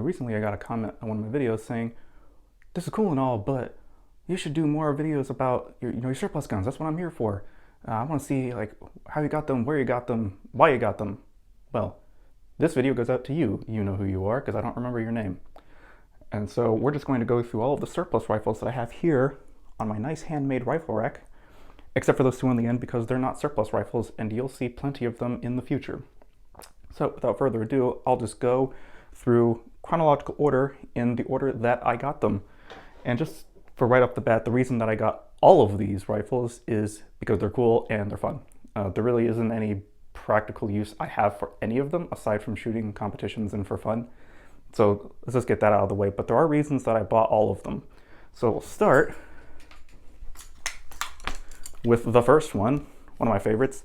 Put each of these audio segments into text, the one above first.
recently I got a comment on one of my videos saying, this is cool and all, but you should do more videos about your surplus guns. That's what I'm here for. I want to see like how you got them, where you got them, why you got them. Well, this video goes out to you. You know who you are because I don't remember your name. And so we're just going to go through all of the surplus rifles that I have here on my nice handmade rifle rack, except for those two in the end because they're not surplus rifles and you'll see plenty of them in the future. So without further ado, I'll just go through chronological order in the order that I got them. And just for right off the bat, the reason that I got all of these rifles is because they're cool and they're fun. There really isn't any practical use I have for any of them aside from shooting competitions and for fun. So let's just get that out of the way. But there are reasons that I bought all of them. So we'll start with the first one of my favorites,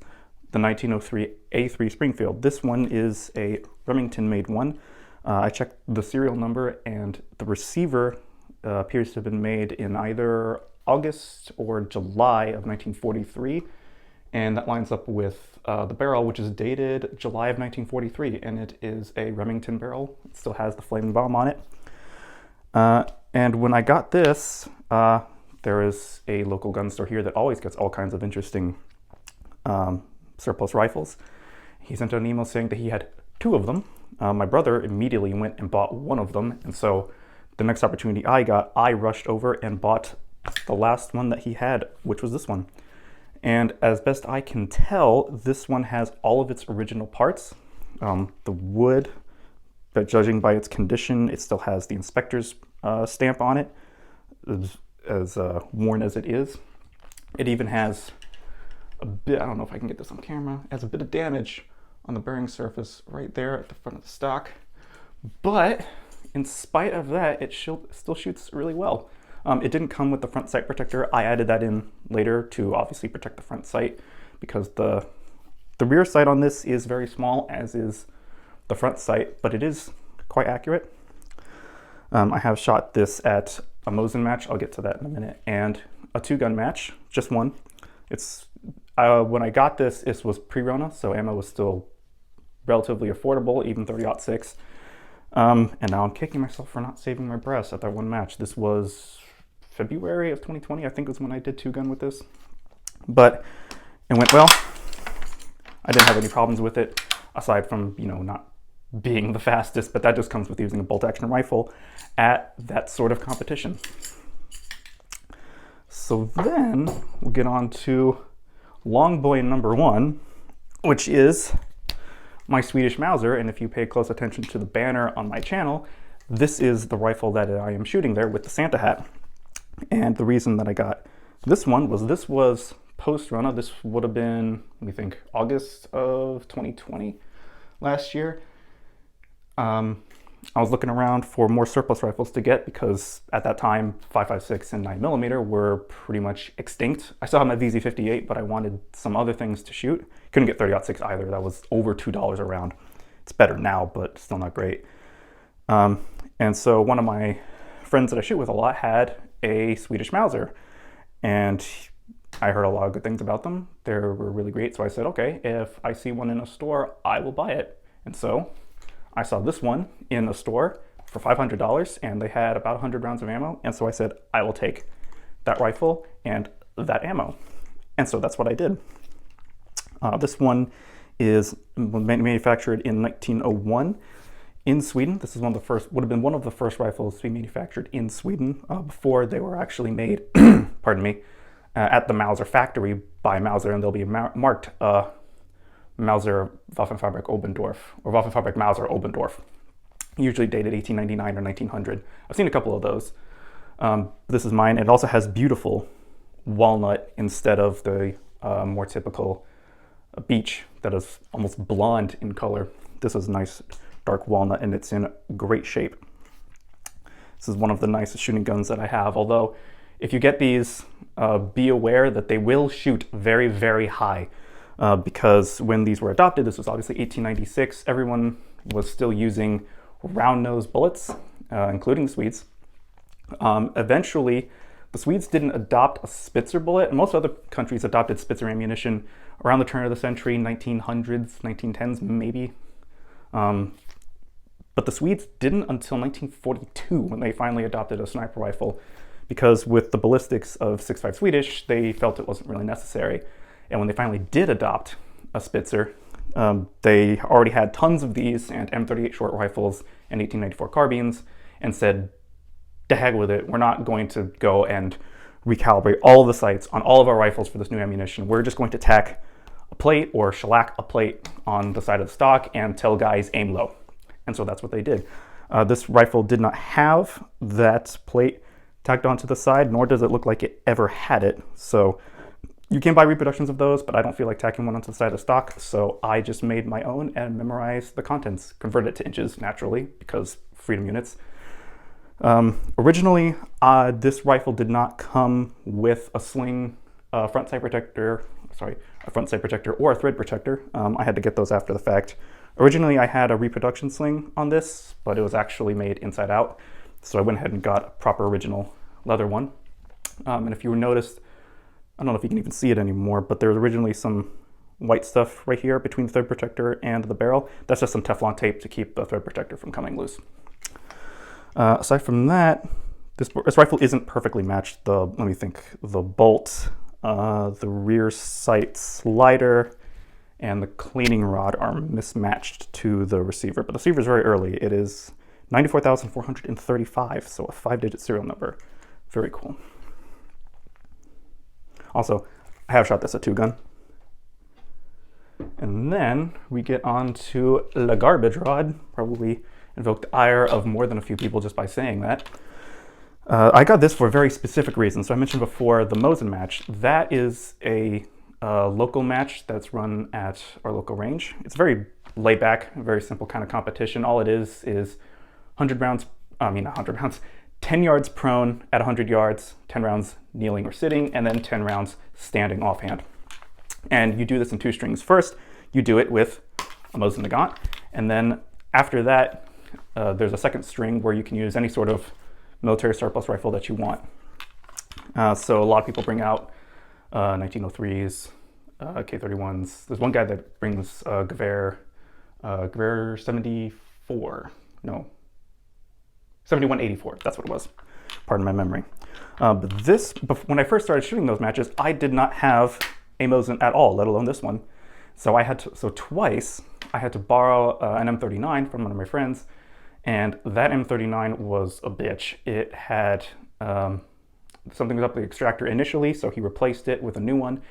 the 1903 A3 Springfield. This one is a Remington made one. I checked the serial number and the receiver appears to have been made in either August or July of 1943. And that lines up with the barrel, which is dated July of 1943, and it is a Remington barrel. It still has the flaming bomb on it. And when I got this, there is a local gun store here that always gets all kinds of interesting surplus rifles. He sent out an email saying that he had two of them. My brother immediately went and bought one of them, and so the next opportunity I got, I rushed over and bought the last one that he had, which was this one. And as best I can tell, this one has all of its original parts. The wood, but judging by its condition, it still has the inspector's stamp on it, as worn as it is. It even has a bit, I don't know if I can get this on camera, it has a bit of damage on the bearing surface right there at the front of the stock. But in spite of that, it still shoots really well. It didn't come with the front sight protector. I added that in later to obviously protect the front sight because the rear sight on this is very small, as is the front sight, but it is quite accurate. I have shot this at a Mosin match, I'll get to that in a minute, and a two-gun match, just one. It's when I got this, it was pre-Rona, so ammo was still relatively affordable, even 30-06. And now I'm kicking myself for not saving my breath at that one match. This was February of 2020, I think was when I did two-gun with this. But it went well. I didn't have any problems with it, aside from, not being the fastest, but that just comes with using a bolt-action rifle at that sort of competition. So then we'll get on to long boy number one, which is my Swedish Mauser. And if you pay close attention to the banner on my channel, this is the rifle that I am shooting there with the Santa hat. And the reason that I got this one was this was post-Rona. This would have been, let me think, August of 2020, last year. I was looking around for more surplus rifles to get because at that time 5.56 and 9mm were pretty much extinct. I still have my VZ58, but I wanted some other things to shoot. Couldn't get 30-06 either. That was over $2 a round. It's better now, but still not great. And so one of my friends that I shoot with a lot had a Swedish Mauser, and I heard a lot of good things about them. They were really great, so I said, okay, if I see one in a store, I will buy it. And so I saw this one in a store for $500, and they had about 100 rounds of ammo, and so I said, I will take that rifle and that ammo. And so that's what I did. This one is manufactured in 1901 in Sweden. This is would have been one of the first rifles to be manufactured in Sweden before they were actually made, pardon me, at the Mauser factory by Mauser, and they'll be marked Mauser Waffenfabrik Obendorf, or Waffenfabrik Mauser Obendorf, usually dated 1899 or 1900. I've seen a couple of those. This is mine. It also has beautiful walnut instead of the more typical beech that is almost blonde in color. This is nice dark walnut, and it's in great shape. This is one of the nicest shooting guns that I have, although if you get these, be aware that they will shoot very, very high. Because when these were adopted, this was obviously 1896, everyone was still using round nose bullets, including the Swedes. Eventually, the Swedes didn't adopt a Spitzer bullet, and most other countries adopted Spitzer ammunition around the turn of the century, 1900s, 1910s maybe. But the Swedes didn't until 1942 when they finally adopted a sniper rifle, because with the ballistics of 6.5 Swedish, they felt it wasn't really necessary. And when they finally did adopt a Spitzer, they already had tons of these and M38 short rifles and 1894 carbines, and said, to heck with it, we're not going to go and recalibrate all of the sights on all of our rifles for this new ammunition. We're just going to tack a plate or shellac a plate on the side of the stock and tell guys aim low. And so that's what they did. This rifle did not have that plate tacked onto the side, nor does it look like it ever had it. So you can buy reproductions of those, but I don't feel like tacking one onto the side of the stock, so I just made my own and memorized the contents, converted it to inches naturally, because freedom units. Originally, this rifle did not come with a sling, front sight protector, a front sight protector or a thread protector. I had to get those after the fact. Originally, I had a reproduction sling on this, but it was actually made inside out, so I went ahead and got a proper original leather one. And if you noticed, I don't know if you can even see it anymore, but there's originally some white stuff right here between the thread protector and the barrel. That's just some Teflon tape to keep the thread protector from coming loose. Aside from that, this rifle isn't perfectly matched. The bolt, the rear sight slider, and the cleaning rod are mismatched to the receiver. But the receiver is very early. It is 94,435, so a 5-digit serial number. Very cool. Also, I have shot this at 2-gun. And then we get on to the garbage rod. Probably invoked the ire of more than a few people just by saying that. I got this for a very specific reason. So I mentioned before the Mosin match. That is a local match that's run at our local range. It's very laid back, very simple kind of competition. All it is 100 rounds, 10 yards prone at 100 yards, 10 rounds kneeling or sitting, and then 10 rounds standing offhand. And you do this in 2 strings. First, you do it with a Mosin Nagant, and then after that, there's a second string where you can use any sort of military surplus rifle that you want. So a lot of people bring out 1903s, K31s. There's one guy that brings Gewehr 7184. That's what it was. Pardon my memory. When I first started shooting those matches, I did not have a Mosin at all, let alone this one. So twice I had to borrow an M39 from one of my friends, and that M39 was a bitch. It had something was up the extractor initially, so he replaced it with a new one,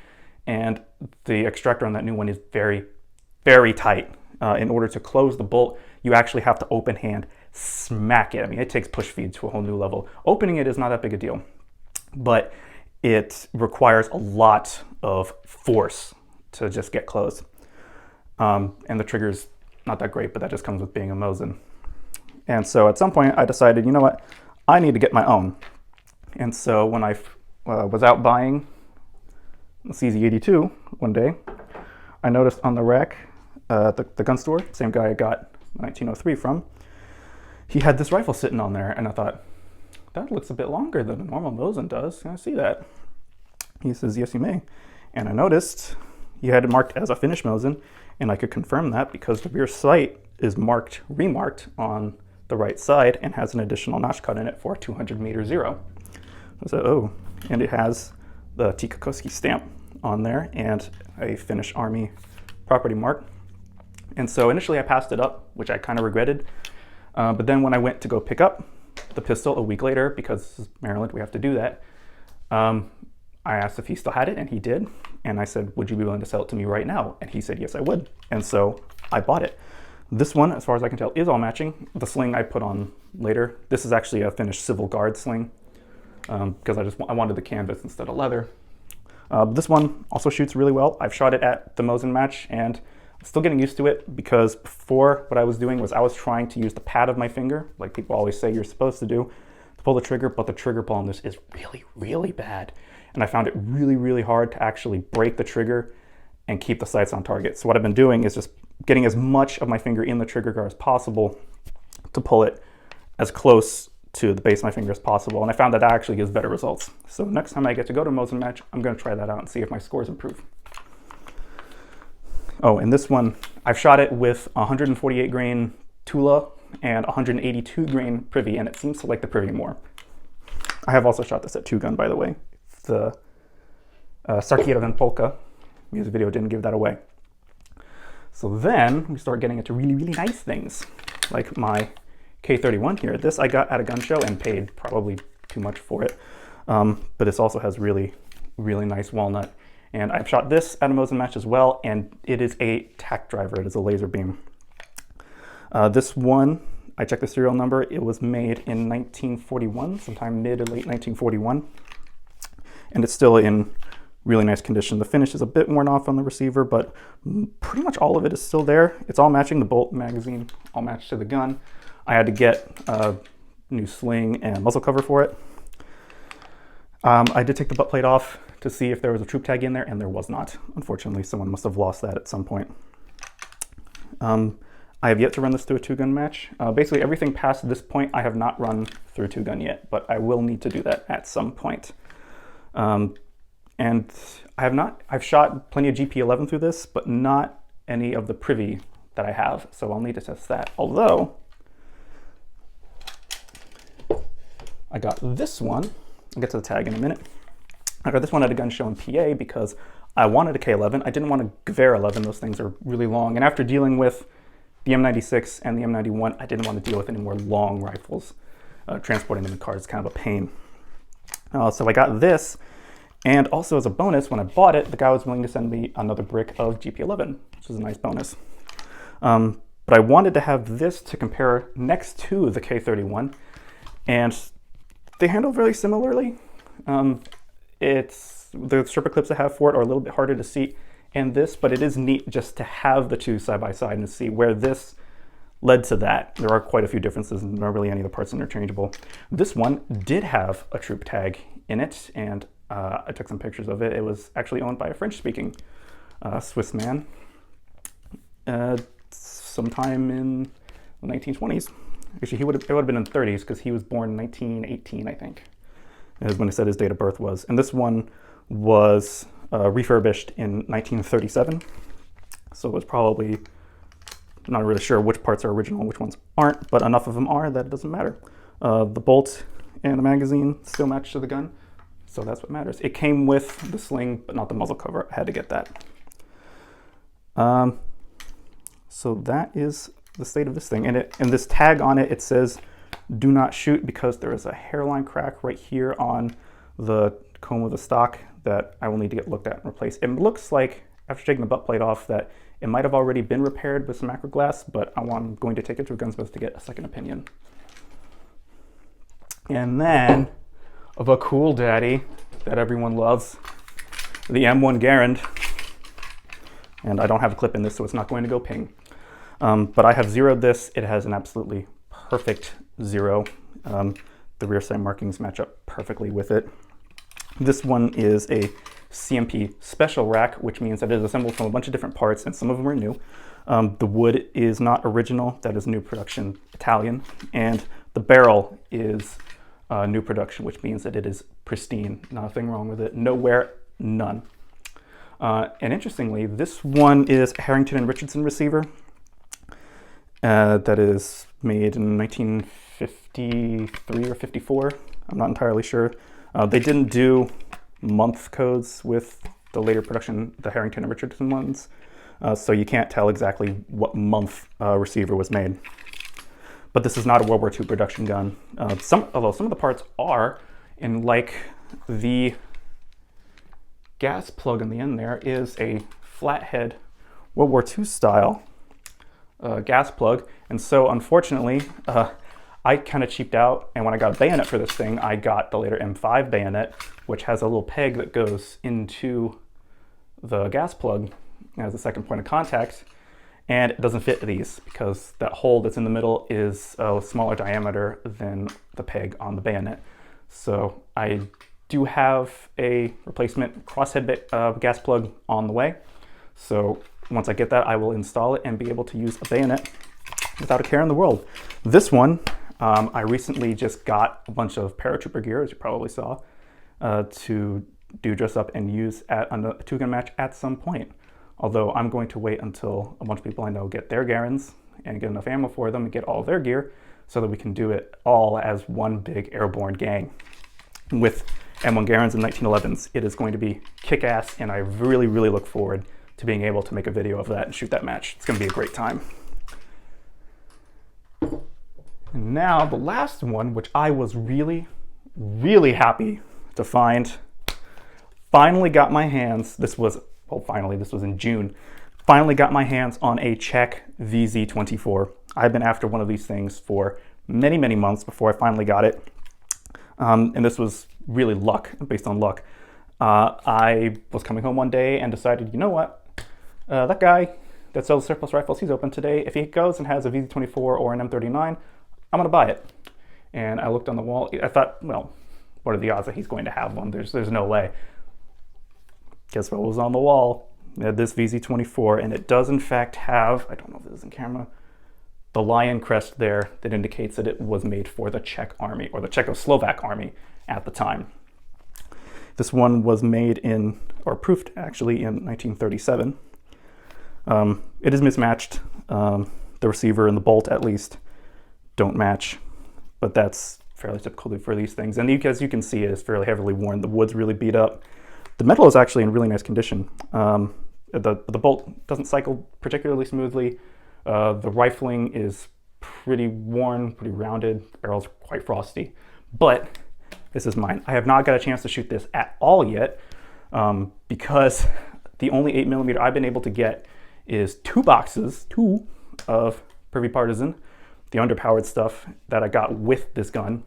and the extractor on that new one is very, very tight. In order to close the bolt, you actually have to open hand smack it. I mean, it takes push feed to a whole new level. Opening it is not that big a deal, but it requires a lot of force to just get closed. And the trigger's not that great, but that just comes with being a Mosin. And so at some point I decided, you know what, I need to get my own. And so when I was out buying the CZ82 one day, I noticed on the rack at the gun store, same guy I got 1903 from, he had this rifle sitting on there, and I thought, that looks a bit longer than a normal Mosin does. Can I see that? He says, yes, you may. And I noticed he had it marked as a Finnish Mosin, and I could confirm that because the rear sight is remarked on the right side and has an additional notch cut in it for 200 meter zero. I said, oh, and it has the Tikakoski stamp on there and a Finnish Army property mark. And so initially I passed it up, which I kind of regretted. But then when I went to go pick up the pistol a week later, because this is Maryland, we have to do that, I asked if he still had it, and he did. And I said, would you be willing to sell it to me right now? And he said, yes, I would. And so I bought it. This one, as far as I can tell, is all matching. The sling I put on later. This is actually a Finnish Civil Guard sling, because I wanted the canvas instead of leather. This one also shoots really well. I've shot it at the Mosin match, and I'm still getting used to it, because before what I was doing was I was trying to use the pad of my finger, like people always say you're supposed to do, to pull the trigger, but the trigger pull on this is really, really bad. And I found it really, really hard to actually break the trigger and keep the sights on target. So what I've been doing is just getting as much of my finger in the trigger guard as possible to pull it as close to the base of my finger as possible. And I found that actually gives better results. So next time I get to go to a Mosin match, I'm going to try that out and see if my scores improve. Oh, and this one, I've shot it with 148 grain Tula and 182 grain privy, and it seems to like the privy more. I have also shot this at 2-gun, by the way. The Sarkiera and Polka music video didn't give that away. So then we start getting into really, really nice things, like my K31 here. This I got at a gun show and paid probably too much for it, but this also has really, really nice walnut. And I've shot this at a Mosin match as well, and it is a tack driver. It is a laser beam. This one, I checked the serial number. It was made in 1941, sometime mid to late 1941, and it's still in really nice condition. The finish is a bit worn off on the receiver, but pretty much all of it is still there. It's all matching the bolt, magazine, all matched to the gun. I had to get a new sling and muzzle cover for it. I did take the butt plate off to see if there was a troop tag in there, and there was not. Unfortunately, someone must have lost that at some point. I have yet to run this through a 2-gun match. Basically, everything past this point I have not run through a 2-gun yet, but I will need to do that at some point. And I've shot plenty of GP11 through this, but not any of the privy that I have, so I'll need to test that. Although, I got this one. I'll get to the tag in a minute. I got this one at a gun show in PA because I wanted a K11. I didn't want a Gewehr 11. Those things are really long. And after dealing with the M96 and the M91, I didn't want to deal with any more long rifles. Transporting them in cars is kind of a pain. So I got this. And also as a bonus, when I bought it, the guy was willing to send me another brick of GP11, which is a nice bonus. But I wanted to have this to compare next to the K31. And they handle very similarly. The stripper clips I have for it are a little bit harder to see in this, but it is neat just to have the two side by side and see where this led to that. There are quite a few differences, and not really any of the parts interchangeable. This one did have a troop tag in it, and I took some pictures of it. It was actually owned by a French-speaking Swiss man sometime in the 1920s. Actually, it would have been in the 30s because he was born in 1918, I think, is when it said his date of birth was. And this one was refurbished in 1937. So it was probably, not really sure which parts are original and which ones aren't, but enough of them are that it doesn't matter. The bolt and the magazine still match to the gun, so that's what matters. It came with the sling, but not the muzzle cover. I had to get that. So that is the state of this thing. And this tag on it, it says, "Do not shoot," because there is a hairline crack right here on the comb of the stock that I will need to get looked at and replaced. It looks like, after taking the butt plate off, that it might have already been repaired with some macro glass, but I'm going to take it to a gunsmith to get a second opinion. And then, of a cool daddy that everyone loves, the M1 Garand. And I don't have a clip in this, so it's not going to go ping. But I have zeroed this. It has an absolutely perfect zero. The rear sight markings match up perfectly with it. This one is a CMP special rack, which means that it is assembled from a bunch of different parts, and some of them are new. The wood is not original. That is new production Italian. And the barrel is new production, which means that it is pristine. Nothing wrong with it. No wear, none. And interestingly, this one is a Harrington and Richardson receiver that is made in 1953 or 54. I'm not entirely sure. They didn't do month codes with the later production, the Harrington and Richardson ones, so you can't tell exactly what month receiver was made. But this is not a World War II production gun. Although some of the parts are, and like the gas plug on the end there is a flathead World War II style gas plug, and so unfortunately I kind of cheaped out, and when I got a bayonet for this thing, I got the later M5 bayonet, which has a little peg that goes into the gas plug as a second point of contact, and it doesn't fit these because that hole that's in the middle is a smaller diameter than the peg on the bayonet. So I do have a replacement crosshead gas plug on the way. So once I get that, I will install it and be able to use a bayonet without a care in the world. This one, I recently just got a bunch of paratrooper gear, as you probably saw, to do dress up and use at a 2-gun match at some point. Although I'm going to wait until a bunch of people I know get their Garands and get enough ammo for them and get all their gear so that we can do it all as one big airborne gang. With M1 Garands and 1911s, it is going to be kick-ass, and I really, really look forward to being able to make a video of that and shoot that match. It's going to be a great time. And now the last one, which I was really, really happy to find. Finally got my hands, this was in June. Finally got my hands on a Czech VZ24. I've been after one of these things for many, many months before I finally got it. And this was really luck, based on luck. I was coming home one day and decided, you know what? That guy that sells surplus rifles, he's open today. If he goes and has a VZ24 or an M39, I'm gonna buy it. And I looked on the wall. I thought, well, what are the odds that he's going to have one? There's no way. Guess what was on the wall? It had this VZ24, and it does in fact have, I don't know if this is in camera, the lion crest there that indicates that it was made for the Czech army, or the Czechoslovak army at the time. This one was made in, or proofed actually, in 1937. It is mismatched. The receiver and the bolt, at least, don't match, but that's fairly typical for these things. And as you can see, it is fairly heavily worn. The wood's really beat up. The metal is actually in really nice condition. The bolt doesn't cycle particularly smoothly. The rifling is pretty worn, pretty rounded. The barrel's quite frosty, but this is mine. I have not got a chance to shoot this at all yet, because the only 8mm I've been able to get is two of Privy Partisan, the underpowered stuff that I got with this gun,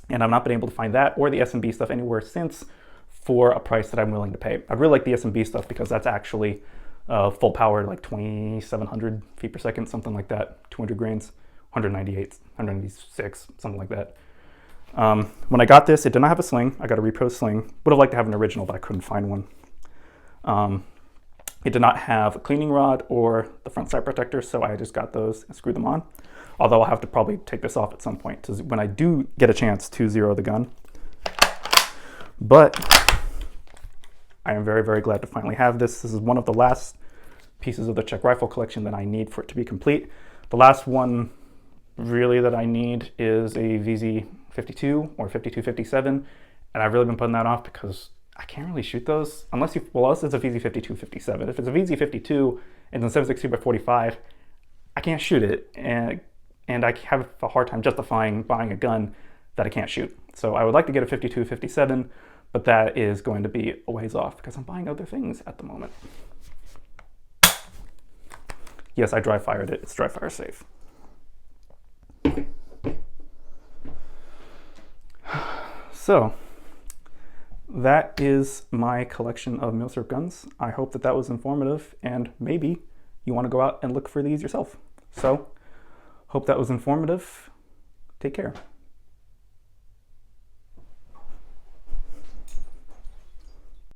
and I've not been able to find that or the SMB stuff anywhere since for a price that I'm willing to pay. I really like the SMB stuff because that's actually full power, like 2,700 feet per second, something like that, 200 grains, 198, 196, something like that. When I got this, it did not have a sling. I got a repro sling. Would have liked to have an original, but I couldn't find one. It did not have a cleaning rod or the front sight protector, so I just got those and screwed them on. Although I'll have to probably take this off at some point when I do get a chance to zero the gun. But I am very, very glad to finally have this. This is one of the last pieces of the Czech rifle collection that I need for it to be complete. The last one really that I need is a VZ52 or 5257, and I've really been putting that off because I can't really shoot those unless it's a VZ52-57. If it's a VZ52 and it's a 7.62x45, I can't shoot it, and I have a hard time justifying buying a gun that I can't shoot. So I would like to get a 52-57, but that is going to be a ways off because I'm buying other things at the moment. Yes, I dry fired it. It's dry fire safe. So that is my collection of Mauser guns. I hope that was informative, and maybe you want to go out and look for these yourself. So hope that was informative. Take care.